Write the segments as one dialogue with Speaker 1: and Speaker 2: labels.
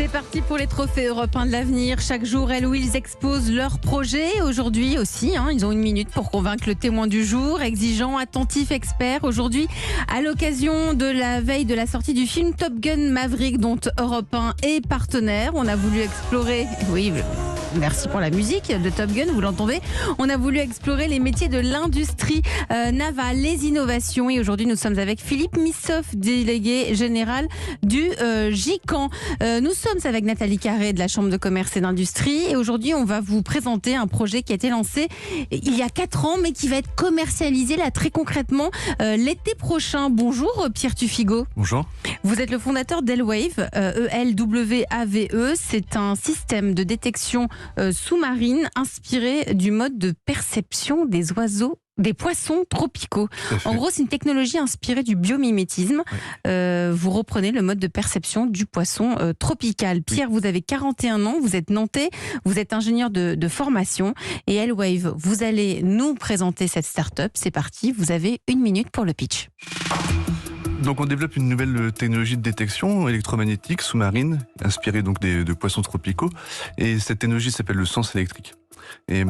Speaker 1: C'est parti pour les trophées européens de l'avenir. Chaque jour, ils exposent leurs projets. Aujourd'hui aussi, ils ont une minute pour convaincre le témoin du jour. Exigeant, attentif, expert. Aujourd'hui, à l'occasion de la veille de la sortie du film Top Gun Maverick, dont Europe 1 est partenaire, on a voulu explorer... Oui, merci pour la musique de Top Gun, vous l'entendez. On a voulu explorer les métiers de l'industrie navale, les innovations. Et aujourd'hui, nous sommes avec Philippe Missoff, délégué général du GICAN. Nous sommes avec Nathalie Carré de la Chambre de commerce et d'industrie. Et aujourd'hui, on va vous présenter un projet qui a été lancé il y a 4 ans, mais qui va être commercialisé là très concrètement l'été prochain. Bonjour Pierre Tuffigo.
Speaker 2: Bonjour.
Speaker 1: Vous êtes le fondateur d'Elwave, ELWAVE. C'est un système de détection sous-marine inspiré du mode de perception des oiseaux, des poissons tropicaux. En gros, c'est une technologie inspirée du biomimétisme. Oui. Vous reprenez le mode de perception du poisson tropical. Pierre, vous avez 41 ans, vous êtes nantais, vous êtes ingénieur de formation. Et Elwave, vous allez nous présenter cette start-up. C'est parti, vous avez 1 minute pour le pitch.
Speaker 2: Donc on développe une nouvelle technologie de détection électromagnétique sous-marine, inspirée donc de poissons tropicaux. Et cette technologie s'appelle le sens électrique. Et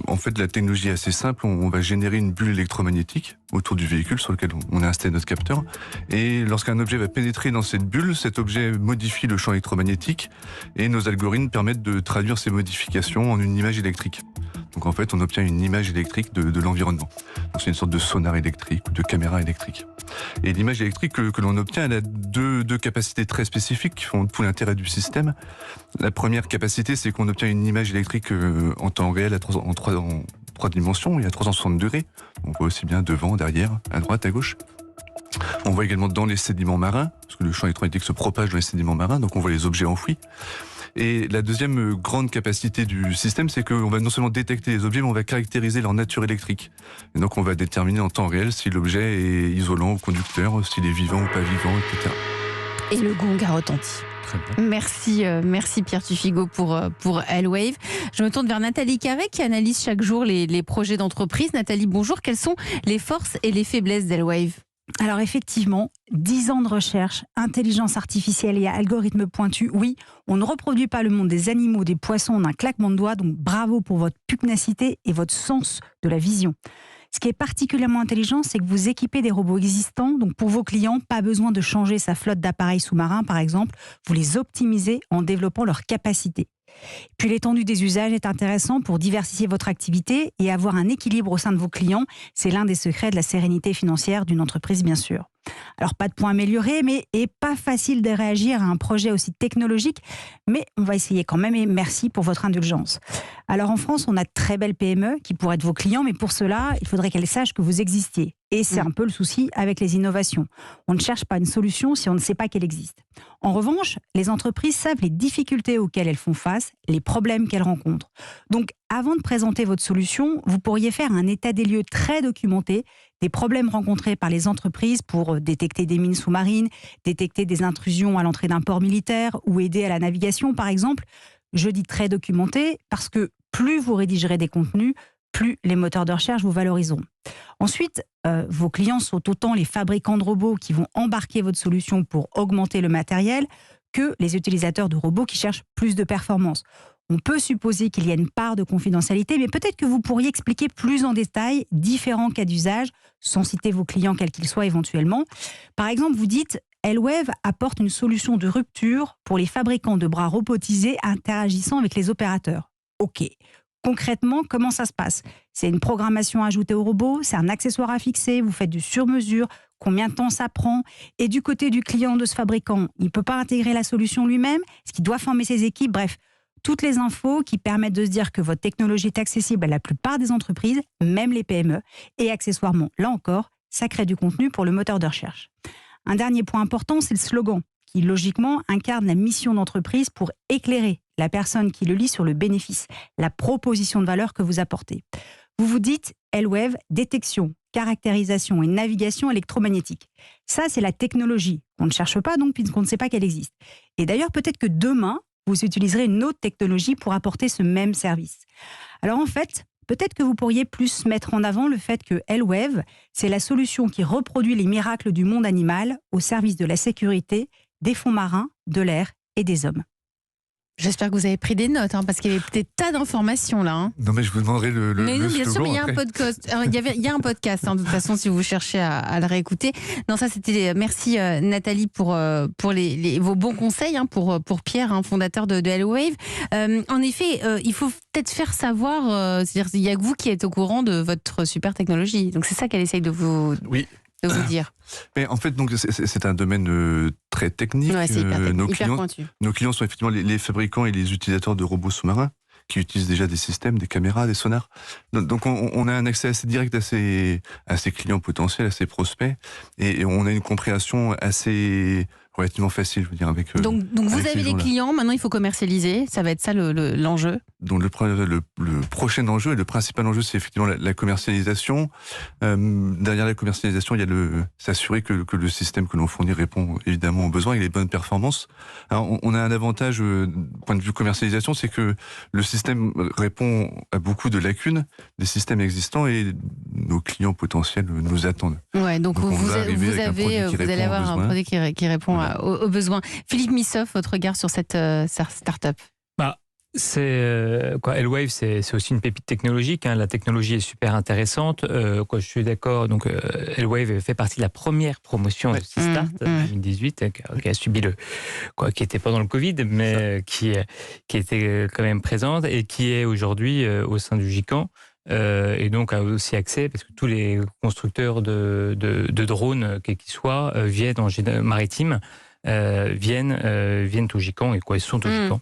Speaker 2: en fait, la technologie est assez simple. On va générer une bulle électromagnétique autour du véhicule sur lequel on a installé notre capteur. Et lorsqu'un objet va pénétrer dans cette bulle, cet objet modifie le champ électromagnétique et nos algorithmes permettent de traduire ces modifications en une image électrique. Donc en fait, on obtient une image électrique de l'environnement. Donc c'est une sorte de sonar électrique ou de caméra électrique. Et l'image électrique que l'on obtient, elle a deux capacités très spécifiques qui font tout l'intérêt du système. La première capacité, c'est qu'on obtient une image électrique en temps réel en 3 dimensions et à 360 degrés. On voit aussi bien devant, derrière, à droite, à gauche. On voit également dans les sédiments marins, parce que le champ électromagnétique se propage dans les sédiments marins, donc on voit les objets enfouis. Et la deuxième grande capacité du système, c'est qu'on va non seulement détecter les objets, mais on va caractériser leur nature électrique. Et donc on va déterminer en temps réel si l'objet est isolant ou conducteur, s'il est vivant ou pas vivant, etc.
Speaker 1: Et le gong a retenti. Merci Pierre Tuffigo pour Elwave. Je me tourne vers Nathalie Carré qui analyse chaque jour les projets d'entreprise. Nathalie, bonjour. Quelles sont les forces et les faiblesses d'Elwave ?
Speaker 3: Alors effectivement, 10 ans de recherche, intelligence artificielle et algorithmes pointus, oui, on ne reproduit pas le monde des animaux, des poissons d'un claquement de doigts, donc bravo pour votre pugnacité et votre sens de la vision. Ce qui est particulièrement intelligent, c'est que vous équipez des robots existants, donc pour vos clients, pas besoin de changer sa flotte d'appareils sous-marins par exemple, vous les optimisez en développant leurs capacités. Puis l'étendue des usages est intéressant pour diversifier votre activité et avoir un équilibre au sein de vos clients. C'est l'un des secrets de la sérénité financière d'une entreprise, bien sûr. Alors, pas de point amélioré, mais pas facile de réagir à un projet aussi technologique, mais on va essayer quand même et merci pour votre indulgence. Alors, en France, on a de très belles PME qui pourraient être vos clients, mais pour cela, il faudrait qu'elles sachent que vous existiez. Et c'est un peu le souci avec les innovations. On ne cherche pas une solution si on ne sait pas qu'elle existe. En revanche, les entreprises savent les difficultés auxquelles elles font face, les problèmes qu'elles rencontrent. Donc, avant de présenter votre solution, vous pourriez faire un état des lieux très documenté des problèmes rencontrés par les entreprises pour détecter des mines sous-marines, détecter des intrusions à l'entrée d'un port militaire ou aider à la navigation, par exemple. Je dis très documenté parce que plus vous rédigerez des contenus, plus les moteurs de recherche vous valoriseront. Ensuite, vos clients sont autant les fabricants de robots qui vont embarquer votre solution pour augmenter le matériel que les utilisateurs de robots qui cherchent plus de performance. On peut supposer qu'il y a une part de confidentialité, mais peut-être que vous pourriez expliquer plus en détail différents cas d'usage, sans citer vos clients quels qu'ils soient éventuellement. Par exemple, vous dites « Elwave apporte une solution de rupture pour les fabricants de bras robotisés interagissant avec les opérateurs ». Ok. Concrètement, comment ça se passe ? C'est une programmation ajoutée au robot, c'est un accessoire à fixer, vous faites du sur-mesure, combien de temps ça prend ? Et du côté du client de ce fabricant, il ne peut pas intégrer la solution lui-même, est-ce qu'il doit former ses équipes ? Bref, toutes les infos qui permettent de se dire que votre technologie est accessible à la plupart des entreprises, même les PME, et accessoirement, là encore, ça crée du contenu pour le moteur de recherche. Un dernier point important, c'est le slogan, qui logiquement incarne la mission d'entreprise pour éclairer la personne qui le lit sur le bénéfice, la proposition de valeur que vous apportez. Vous vous dites Elwave, détection, caractérisation et navigation électromagnétique. Ça, c'est la technologie. On ne cherche pas donc puisqu'on ne sait pas qu'elle existe. Et d'ailleurs, peut-être que demain, vous utiliserez une autre technologie pour apporter ce même service. Alors en fait, peut-être que vous pourriez plus mettre en avant le fait que Elwave, c'est la solution qui reproduit les miracles du monde animal au service de la sécurité, des fonds marins, de l'air et des hommes.
Speaker 1: J'espère que vous avez pris des notes, parce qu'il y avait des tas d'informations là.
Speaker 2: Non, mais je vous demanderai le
Speaker 1: mais non, bien
Speaker 2: slogan
Speaker 1: sûr, mais il y a
Speaker 2: après.
Speaker 1: un podcast. Il y a un podcast, de toute façon, si vous cherchez à le réécouter. Non, ça c'était. Merci Nathalie pour vos bons conseils pour Pierre, fondateur de Hellwave. En effet, il faut peut-être faire savoir. C'est-à-dire, il y a que vous qui êtes au courant de votre super technologie. Donc c'est ça qu'elle essaye de vous.
Speaker 2: Oui.
Speaker 1: De vous dire.
Speaker 2: Mais en fait, donc c'est un domaine très technique.
Speaker 1: Ouais, c'est hyper pointu.
Speaker 2: Nos clients sont effectivement les fabricants et les utilisateurs de robots sous-marins qui utilisent déjà des systèmes, des caméras, des sonars. Donc on a un accès assez direct à ces clients potentiels, à ces prospects, et on a une compréhension assez relativement facile, je veux dire, avec.
Speaker 1: Donc vous avez les clients, maintenant il faut commercialiser, ça va être ça l'enjeu.
Speaker 2: Donc le prochain enjeu et le principal enjeu, c'est effectivement la commercialisation. Derrière la commercialisation, il y a s'assurer que le système que l'on fournit répond évidemment aux besoins et les bonnes performances. Alors, on a un avantage point de vue commercialisation, c'est que le système répond à beaucoup de lacunes des systèmes existants et nos clients potentiels nous attendent.
Speaker 1: Ouais, donc vous allez avoir un produit qui répond aux besoins. Philippe Missoff, votre regard sur cette start-up?
Speaker 4: Hellwave, c'est aussi une pépite technologique. La technologie est super intéressante. Je suis d'accord. Donc, Hellwave fait partie de la première promotion de Start 2018, qui a subi qui était pendant le Covid, mais qui était quand même présente et qui est aujourd'hui au sein du GICAN. Et donc a aussi accès, parce que tous les constructeurs de drones, quels qu'ils soient, viennent en maritime. Viennent au GICAN et ils sont au GICAN.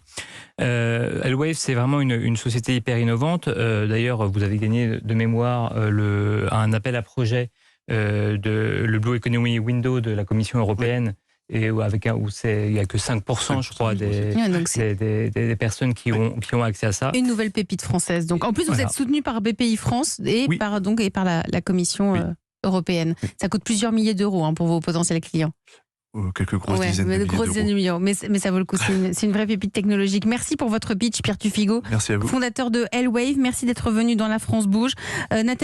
Speaker 4: Hellwave, c'est vraiment une société hyper innovante. D'ailleurs, vous avez gagné de mémoire un appel à projet le Blue Economy Window de la Commission européenne. Et où il n'y a que 5%, je crois, des personnes qui ont accès à ça.
Speaker 1: Une nouvelle pépite française. Donc, en plus, vous êtes soutenu par BPI France et par la Commission européenne. Ça coûte plusieurs milliers d'euros pour vos potentiels clients.
Speaker 2: Quelques grosses dizaines de
Speaker 1: millions. Mais ça vaut le coup, c'est une vraie pépite technologique. Merci pour votre pitch, Pierre Tuffigo,
Speaker 2: Merci à vous.
Speaker 1: Fondateur de Hellwave. Merci d'être venu dans La France Bouge. Nathalie